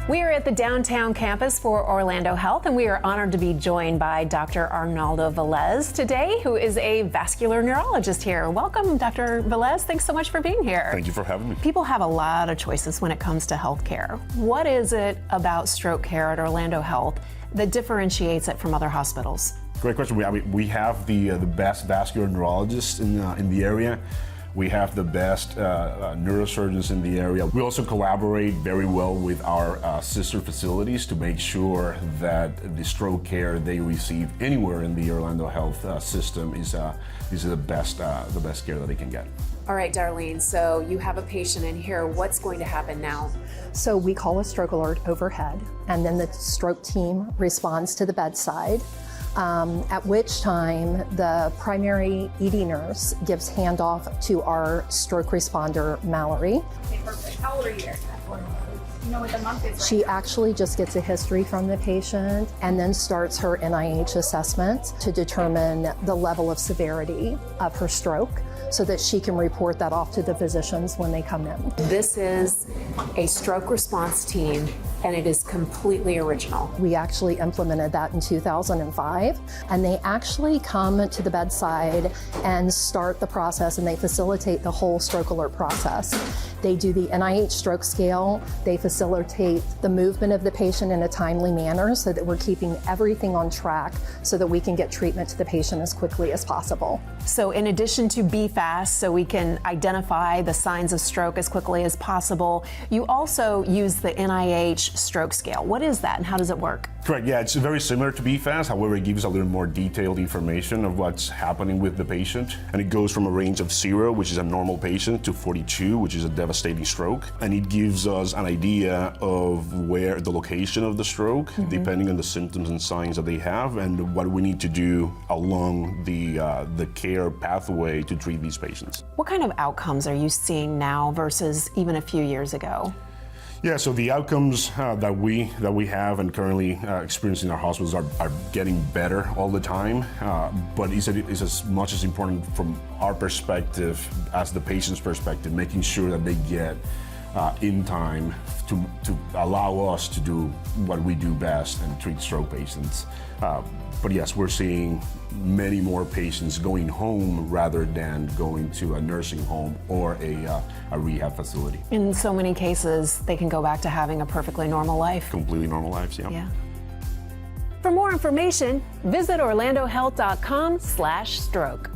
We are at the downtown campus for Orlando Health, and we are honored to be joined by Dr. Arnaldo Velez today, who is a vascular neurologist here. Welcome, Dr. Velez. Thanks so much for being here. Thank you for having me. People have a lot of choices when it comes to healthcare. What is it about stroke care at Orlando Health that differentiates it from other hospitals? Great question. We have the best vascular neurologists in the area. We have the best neurosurgeons in the area. We also collaborate very well with our sister facilities to make sure that the stroke care they receive anywhere in the Orlando Health system is the best care that they can get. All right, Darlene, so you have a patient in here. What's going to happen now? So we call a stroke alert overhead, and then the stroke team responds to the bedside. At which time the primary ED nurse gives handoff to our stroke responder, Mallory. Okay, perfect. How old are you there? You know what the month is? She actually just gets a history from the patient and then starts her NIH assessment to determine the level of severity of her stroke so that she can report that off to the physicians when they come in. This is a stroke response team, and it is completely original. We actually implemented that in 2005, and they actually come to the bedside and start the process, and they facilitate the whole stroke alert process. They do the NIH stroke scale. They facilitate the movement of the patient in a timely manner so that we're keeping everything on track so that we can get treatment to the patient as quickly as possible. So in addition to be fast, so we can identify the signs of stroke as quickly as possible, you also use the NIH stroke scale. What is that and how does it work? Correct, yeah, it's very similar to BFAST, however it gives a little more detailed information of what's happening with the patient. And it goes from a range of 0, which is a normal patient, to 42, which is a devastating stroke. And it gives us an idea of where the location of the stroke, depending on the symptoms and signs that they have, and what we need to do along the care pathway to treat these patients. What kind of outcomes are you seeing now versus even a few years ago? Yeah, so the outcomes that we have and currently experience in our hospitals are getting better all the time, but it's as much as important from our perspective as the patient's perspective, making sure that they get in time to allow us to do what we do best and treat stroke patients. But yes, we're seeing many more patients going home rather than going to a nursing home or a rehab facility. In so many cases, they can go back to having a perfectly normal life. Completely normal lives, yeah. For more information, visit orlandohealth.com/stroke.